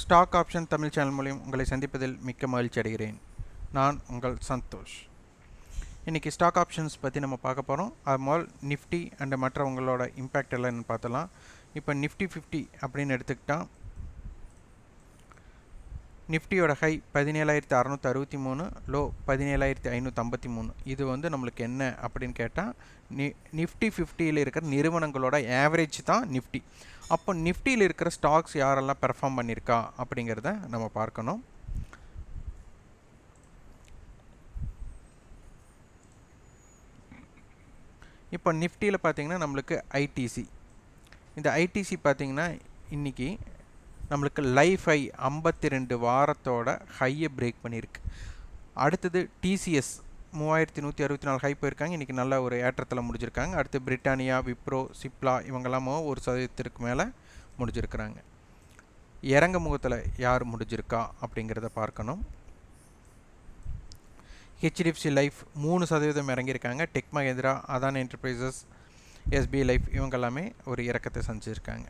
Stock option Tamil channel மூலம் உங்களை சந்திப்பதில் மிக்க மகிழ்ச்சி அடைகிறேன். நான் உங்கள் சந்தோஷ். இன்றைக்கி ஸ்டாக் ஆப்ஷன்ஸ் பற்றி நம்ம பார்க்க போகிறோம். அது முதல் நிஃப்டி அண்ட் மற்ற உங்களோட இம்பேக்ட் எல்லாம் பார்த்தலாம். இப்போ நிஃப்டி 50 அப்படின்னு எடுத்துக்கிட்டால் நிஃப்டியோட ஹை 17,663, லோ 17,553. இது நம்மளுக்கு என்ன அப்படின்னு கேட்டால் நிஃப்டி 50யில் இருக்கிற நிறுவனங்களோட ஆவரேஜ் தான் நிஃப்டி. அப்போ நிஃப்டியில் இருக்கிற ஸ்டாக்ஸ் யாரெல்லாம் பெர்ஃபார்ம் பண்ணியிருக்கா அப்படிங்கிறத நம்ம பார்க்கணும். இப்போ நிஃப்டியில் பார்த்தீங்கன்னா நம்மளுக்கு ஐடிசி, இந்த ஐடிசி பார்த்தீங்கன்னா இன்றைக்கி நம்மளுக்கு லைஃப் ஹை 52 வாரத்தோட ஹையை பிரேக் பண்ணியிருக்கு. அடுத்தது டிசிஎஸ் 3164 ஹை போயிருக்காங்க. இன்றைக்கி நல்ல ஒரு ஏற்றத்தில் முடிஞ்சிருக்காங்க. அடுத்து பிரிட்டானியா, விப்ரோ, சிப்லா இவங்கெல்லாமோ 1% மேலே முடிஞ்சிருக்கிறாங்க. இறங்க முகத்தில் யார் முடிஞ்சிருக்கா அப்படிங்கிறத பார்க்கணும். HDFC லைஃப் 3% இறங்கியிருக்காங்க. Tech Mahindra, Adani Enterprises, SBI life இவங்கெல்லாமே ஒரு இறக்கத்தை சந்திச்சிருக்காங்க.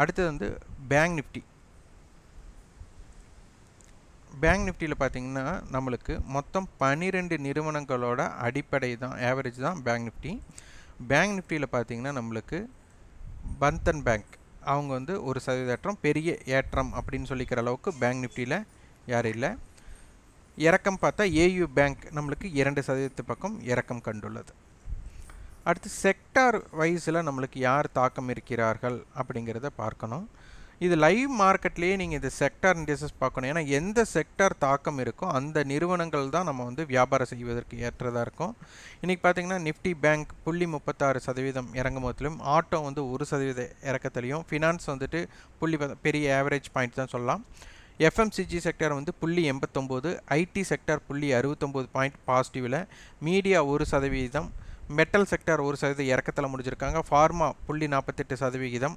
அடுத்தது பேங்க் நிஃப்டி. பேங்க் நிஃப்டியில் பார்த்திங்கன்னா நம்மளுக்கு மொத்தம் 12 நிறுவனங்களோட அடிப்படை தான் ஆவரேஜ் தான் பேங்க் நிஃப்டி. பேங்க் நிஃப்டியில் பார்த்திங்கன்னா நம்மளுக்கு பந்தன் பேங்க் அவங்க 1% ஏற்றம், பெரிய ஏற்றம் அப்படின்னு சொல்லிக்கிற அளவுக்கு பேங்க் நிஃப்டியில் யாரும் இல்லை. இறக்கம் பார்த்தா ஏயு பேங்க் நம்மளுக்கு 2% பக்கம் இறக்கம் கண்டுள்ளது. அடுத்து செக்டார் வைஸில் நம்மளுக்கு யார் தாக்கம் இருக்கிறார்கள் அப்படிங்கிறத பார்க்கணும். இது லைவ் மார்க்கெட்லேயே நீங்கள் இந்த செக்டார் இண்டெக்ஸஸ் பார்க்கணும். ஏன்னா எந்த செக்டார் தாக்கம் இருக்கோ அந்த நிறுவனங்கள் தான் நம்ம வியாபாரம் செய்வதற்கு ஏற்றதாக இருக்கும். இன்றைக்கி பார்த்திங்கன்னா நிஃப்டி பேங்க் 0.36% இறங்கும் போதிலும், ஆட்டோ 1% இறக்கத்துலையும், ஃபினான்ஸ் பெரிய ஆவரேஜ் பாயிண்ட் தான் சொல்லலாம். FMCG sector 0.89, IT sector 0.69 point பாசிட்டிவில், மீடியா 1%, மெட்டல் செக்டார் 1% இறக்கத்தில் முடிஞ்சிருக்காங்க. Pharma 0.48%,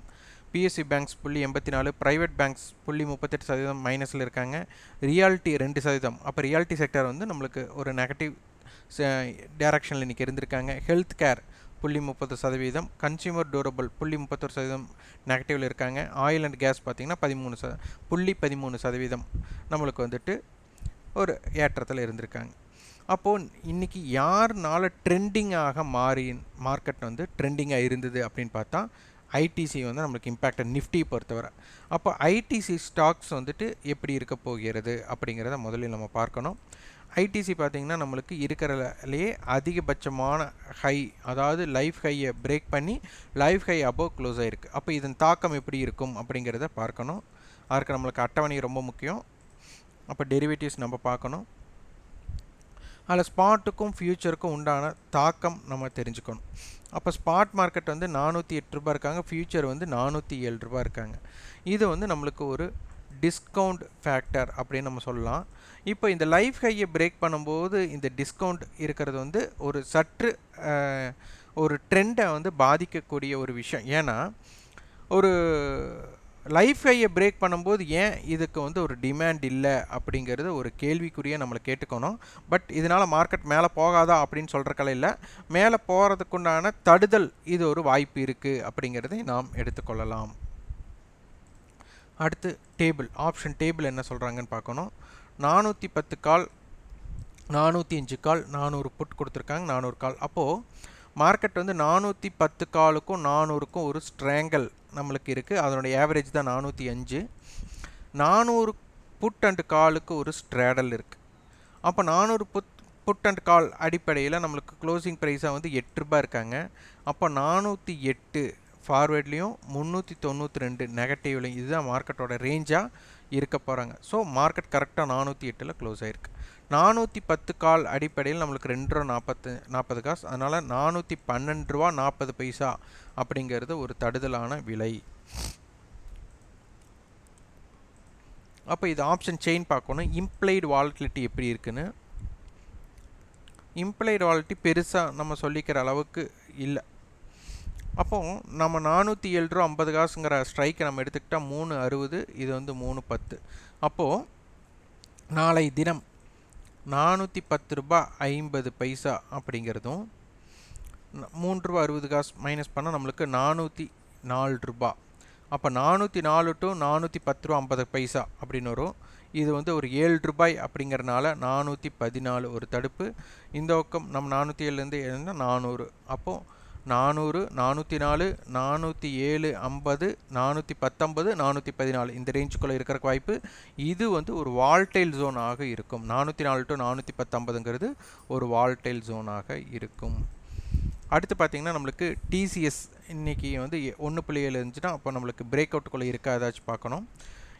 PSC banks 0.84, private banks 0.38% மைனஸில் இருக்காங்க. ரியாலிட்டி 2%. அப்போ ரியாலிட்டி செக்டார் நம்மளுக்கு ஒரு நெகட்டிவ் டைரக்ஷனில் இன்றைக்கி இருந்திருக்காங்க. ஹெல்த் கேர் 0.30%, கன்சியூமர் டூரபிள் 0.31% நெகட்டிவில் இருக்காங்க. ஆயில் அண்ட் கேஸ் பார்த்திங்கன்னா 13% நம்மளுக்கு ஒரு ஏற்றத்தில் இருந்திருக்காங்க. அப்போது இன்றைக்கி யாருனால ட்ரெண்டிங்காக மார்க்கெட் ட்ரெண்டிங்காக இருந்தது அப்படின்னு பார்த்தா ஐடிசி நம்மளுக்கு இம்பேக்ட் நிஃப்டி பொறுத்தவரை. அப்போ ஐடிசி ஸ்டாக்ஸ் எப்படி இருக்க போகிறது அப்படிங்கிறத முதலில் நம்ம பார்க்கணும். ஐடிசி பார்த்திங்கன்னா நம்மளுக்கு இருக்கிறதுலையே அதிகபட்சமான ஹை, அதாவது லைஃப் ஹையை பிரேக் பண்ணி லைஃப் ஹை அபோவ் க்ளோஸ் ஆகிருக்கு. அப்போ இதன் தாக்கம் எப்படி இருக்கும் அப்படிங்கிறத பார்க்கணும். அதற்கு நம்மளுக்கு அட்டவணை ரொம்ப முக்கியம். அப்போ டெரிவேட்டிவ்ஸ் நம்ம பார்க்கணும். அதில் ஸ்பாட்டுக்கும் ஃப்யூச்சருக்கும் உண்டான தாக்கம் நம்ம தெரிஞ்சுக்கணும். அப்போ ஸ்பாட் மார்க்கெட் 408 ரூபா இருக்காங்க, ஃப்யூச்சர் 407 ரூபா இருக்காங்க. இது நம்மளுக்கு ஒரு டிஸ்கவுண்ட் ஃபேக்டர் அப்படின்னு நம்ம சொல்லலாம். இப்போ இந்த லைஃப் ஹையை பிரேக் பண்ணும்போது இந்த டிஸ்கவுண்ட் இருக்கிறது ஒரு சற்று ஒரு ட்ரெண்டை பாதிக்கக்கூடிய ஒரு விஷயம். ஏன்னா ஒரு லைஃப் ஹையை பிரேக் பண்ணும்போது ஏன் இதுக்கு ஒரு டிமாண்ட் இல்லை அப்படிங்கிறது ஒரு கேள்விக்குரிய நம்மளை கேட்டுக்கணும். பட் இதனால் மார்க்கெட் மேலே போகாதா அப்படின்னு சொல்கிறக்கல இல்லை, மேலே போகிறதுக்குண்டான தடுதல் இது ஒரு வாய்ப்பு இருக்குது அப்படிங்கிறதை நாம் எடுத்துக்கொள்ளலாம். அடுத்து டேபிள், ஆப்ஷன் டேபிள் என்ன சொல்கிறாங்கன்னு பார்க்கணும். 410 கால், 405 கால், 400 புட் கொடுத்துருக்காங்க, 400 கால். அப்போது மார்க்கெட் 410 காலுக்கும் 400க்கும் ஒரு ஸ்ட்ராங்கல் நம்மளுக்கு இருக்குது. அதனுடைய ஆவரேஜ் தான் 405. 400 புட் அண்ட் காலுக்கு ஒரு ஸ்ட்ராடல் இருக்குது. அப்போ 400 புட் அண்ட் கால் அடிப்படையில் நம்மளுக்கு க்ளோசிங் ப்ரைஸாக 8 ரூபா இருக்காங்க. அப்போ 408 ஃபார்வேர்ட்லேயும் 392 நெகட்டிவ்லையும் இதுதான் மார்க்கெட்டோட ரேஞ்சாக இருக்க போகிறாங்க. ஸோ மார்க்கெட் கரெக்டாக 408ல் க்ளோஸ் ஆகிருக்கு. 410 கால் அடிப்படையில் நம்மளுக்கு 2 ரூபா 40 காசு. அதனால் 412 ரூபா 40 பைசா அப்படிங்கிறது ஒரு தடுதலான விலை. அப்போ இது ஆப்ஷன் செயின் பார்க்கணும். இம்ப்ளைடு வாலட்டிலிட்டி எப்படி இருக்குன்னு. இம்ப்ளைடு வாலட்டிலிட்டி பெருசாக நம்ம சொல்லிக்கிற அளவுக்கு இல்லை. அப்போது நம்ம 407 ரூபா 50 காசுங்கிற ஸ்ட்ரைக்கை நம்ம எடுத்துக்கிட்டால் 360, இது 310. அப்போது நாளை தினம் 410 ரூபா 50 பைசா அப்படிங்கிறதும் 3 ரூபா 60 காசு மைனஸ் பண்ணால் நம்மளுக்கு 404 ரூபா. அப்போ 404 டு 410 ரூபா 50 பைசா அப்படின்னு வரும். இது வந்து ஒரு 7 ரூபாய் அப்படிங்கிறனால 414 ஒரு தடுப்பு. இந்த பக்கம் நம்ம 407லேருந்து எழுந்தா 400. அப்போது 400, 404, 407, 50, 419, 414 இந்த ரேஞ்சுக்குள்ளே இருக்கிற வாய்ப்பு. இது வந்து ஒரு வால்டைல் ஜோனாக இருக்கும். 404 டு 410, ஒரு வால்டைல் ஜோனாக இருக்கும். அடுத்து பார்த்திங்கன்னா நம்மளுக்கு டிசிஎஸ் இன்றைக்கி வந்து 1.7 இருந்துச்சுன்னா அப்போ நம்மளுக்கு பிரேக் அவுட்டுக்குள்ளே இருக்கா ஏதாச்சும் பார்க்கணும்.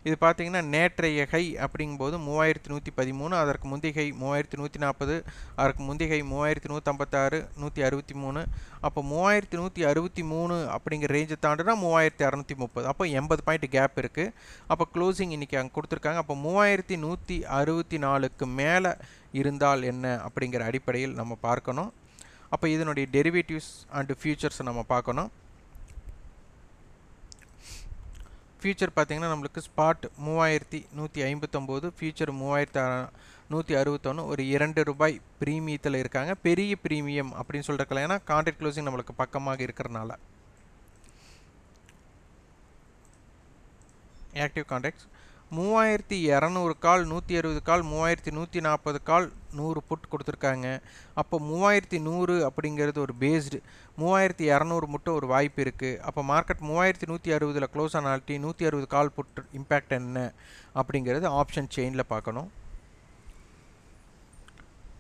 இது பார்த்திங்கன்னா நேற்றைய ஹை அப்படிங்கும்போது 3113, அதற்கு முந்தைய ஹை 3140, அதற்கு முந்தைய ஹை 3156, 163. அப்போ 3163 அப்படிங்கிற ரேஞ்சை தாண்டினா 3230. அப்போ 80 பாயிண்ட் கேப் இருக்குது. அப்போ க்ளோசிங் இன்றைக்கி அங்கே கொடுத்துருக்காங்க. அப்போ 3164க்கு மேலே இருந்தால் என்ன அப்படிங்கிற அடிப்படையில் நம்ம பார்க்கணும். அப்போ இதனுடைய டெரிவேட்டிவ்ஸ் அண்ட் ஃபியூச்சர்ஸை நம்ம பார்க்கணும். ஃபியூச்சர் பார்த்திங்கன்னா நம்மளுக்கு ஸ்பாட் 3159, ஃபியூச்சர் 3161, ஒரு 2 ரூபாய் ப்ரீமியத்தில் இருக்காங்க. பெரிய ப்ரீமியம் அப்படின்னு சொல்லிருக்கலாம், ஏன்னா கான்ட்ராக்ட் க்ளோசிங் நம்மளுக்கு பக்கமாக இருக்கிறனால. ஆக்டிவ் கான்ட்ராக்ட்ஸ் 3200 கால், 160 கால், 3140 கால், 100 புட் கொடுத்துருக்காங்க. அப்போ 3100 அப்படிங்கிறது ஒரு பேஸ்டு, 3200 மட்டும் ஒரு வாய்ப்பு இருக்குது. அப்போ மார்க்கெட் 3160 க்ளோஸ் ஆனால்ட்டி 160 கால் புட் இம்பேக்ட் என்ன அப்படிங்கிறது ஆப்ஷன் செயினில் பார்க்கணும்.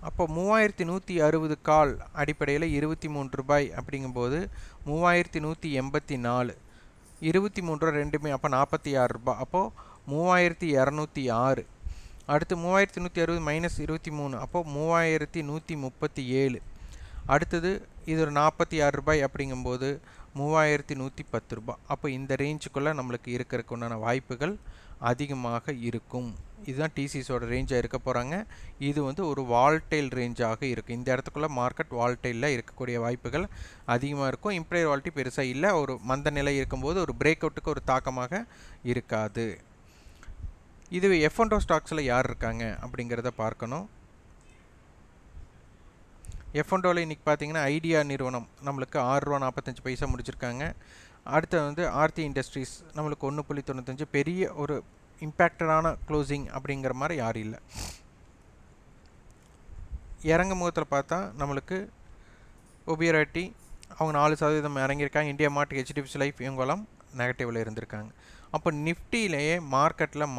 அப்போ 3160 கால் அடிப்படையில் 23 ரூபாய் அப்படிங்கும்போது 3184, 23 ரூபா ரெண்டுமே, அப்போ 46 ரூபாய். அப்போது 3206. அடுத்து 3160 மைனஸ் 23, அப்போது 3137. அடுத்தது இது ஒரு 46 ரூபாய் அப்படிங்கும்போது 3110 ரூபாய். அப்போ இந்த ரேஞ்சுக்குள்ளே நம்மளுக்கு இருக்கிறதுக்கு உண்டான வாய்ப்புகள் அதிகமாக இருக்கும். இதுதான் டிசிஸோட ரேஞ்சாக இருக்க போகிறாங்க. இது வந்து ஒரு வால்டைல் ரேஞ்சாக இருக்குது. இந்த இடத்துக்குள்ளே மார்க்கெட் வால்டைலில் இருக்கக்கூடிய வாய்ப்புகள் அதிகமாக இருக்கும். இம்ப்ளைட் வால்ட்டி பெருசாக இல்லை. ஒரு மந்த நிலை இருக்கும்போது ஒரு பிரேக் அவுட்டுக்கு ஒரு தாக்கமாக இருக்காது. இதுவே F&O ஸ்டாக்ஸில் யார் இருக்காங்க அப்படிங்கிறத பார்க்கணும். F&Oவில் இன்றைக்கி பார்த்தீங்கன்னா ஐடியா நிறுவனம் நம்மளுக்கு 6 ரூபா 45 பைசா முடிச்சிருக்காங்க. அடுத்து வந்து ஆர்த்தி இண்டஸ்ட்ரீஸ் நம்மளுக்கு 1.95, பெரிய ஒரு இம்பேக்டடான க்ளோசிங் அப்படிங்கிற மாதிரி யாரும் இல்லை. இறங்கு முகத்தில் பார்த்தா நம்மளுக்கு ஒபியராட்டி அவங்க 4% இறங்கியிருக்காங்க. இந்தியா மார்ட், HDFC லைஃப் இவங்கெல்லாம் நெகட்டிவில் இருந்திருக்காங்க. அப்போ நிஃப்டியிலேயே மார்க்கெட்டில்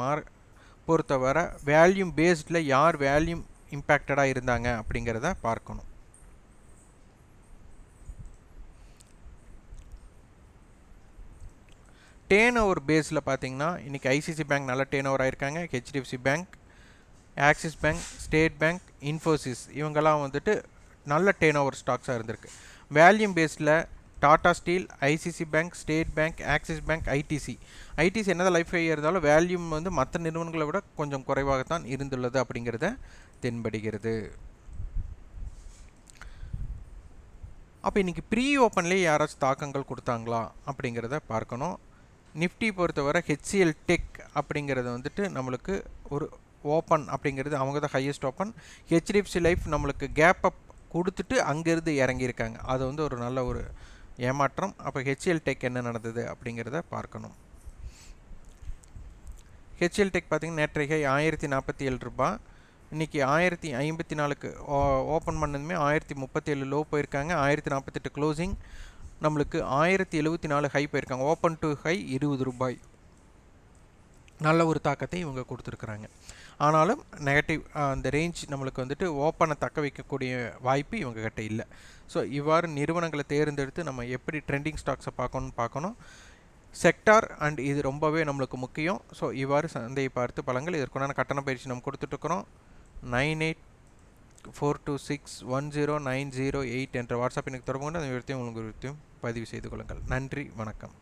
பொறுத்தவரை வேல்யூம் பேஸ்டில் யார் வேல்யூம் இம்பேக்டடாக இருந்தாங்க அப்படிங்கிறத பார்க்கணும். டேர்ன் ஓவர் பேஸில் பார்த்தீங்கன்னா இன்றைக்கி ஐசிசி பேங்க் நல்ல டேர்ன் ஓவர் ஆகிருக்காங்க. HDFC Bank, Axis Bank, State Bank, Infosys இவங்கெல்லாம் வந்துட்டு நல்ல டேர்ன் ஓவர் ஸ்டாக்ஸாக இருந்திருக்கு. வேல்யூம் பேஸில் Tata Steel, ICICI Bank, State Bank, Axis Bank, ITC என்னதான் லைஃப் ஹை இருந்தாலும் வேல்யூம் வந்து மற்ற நிறுவனங்களை விட கொஞ்சம் குறைவாகத்தான் இருந்துள்ளது அப்படிங்கிறத தென்படுகிறது. அப்போ இன்றைக்கி ப்ரீ ஓப்பன்லேயே யாராச்சும் தாக்கங்கள் கொடுத்தாங்களா அப்படிங்கிறத பார்க்கணும். நிஃப்டி பொறுத்தவரை HCL டெக் அப்படிங்கிறது வந்துட்டு நம்மளுக்கு ஒரு ஓப்பன் அப்படிங்கிறது அவங்க தான் ஹையஸ்ட் ஓப்பன். HDFC லைஃப் நம்மளுக்கு கேப் அப் கொடுத்துட்டு அங்கேருந்து இறங்கியிருக்காங்க. அது வந்து ஒரு நல்ல ஒரு ஏமாற்றம். அப்போ HCL டெக் என்ன நடந்தது அப்படிங்கிறத பார்க்கணும். HCL டெக் பார்த்திங்கன்னா நேற்றைய ஹை 1047 ரூபாய், இன்றைக்கி 1054க்கு ஓப்பன் பண்ணதுமே 1037 லோ போயிருக்காங்க. 1048 க்ளோசிங், நம்மளுக்கு 1074 ஹை போயிருக்காங்க. ஓப்பன் டு ஹை 20 ரூபாய். நல்ல ஒரு தாக்கத்தை இவங்க கொடுத்துருக்குறாங்க. ஆனாலும் நெகட்டிவ் அந்த ரேஞ்ச் நம்மளுக்கு வந்துட்டு ஓப்பனை தக்க வைக்கக்கூடிய வாய்ப்பு இவங்ககிட்ட இல்லை. ஸோ இவ்வாறு நிறுவனங்களை தேர்ந்தெடுத்து நம்ம எப்படி ட்ரெண்டிங் ஸ்டாக்ஸை பார்க்கணும். செக்டார் அண்ட் இது ரொம்பவே நம்மளுக்கு முக்கியம். ஸோ இவ்வாறு சந்தையை பார்த்து பலங்கள் இதற்குண்டான கட்டண பயிற்சி நம்ம கொடுத்துட்ருக்குறோம். 9842610908 என்ற வாட்ஸ்அப் எனக்கு தொடர்பு கொண்டு அந்த விவரத்தையும் உங்களுக்கு பதிவு செய்து கொள்ளுங்கள். நன்றி, வணக்கம்.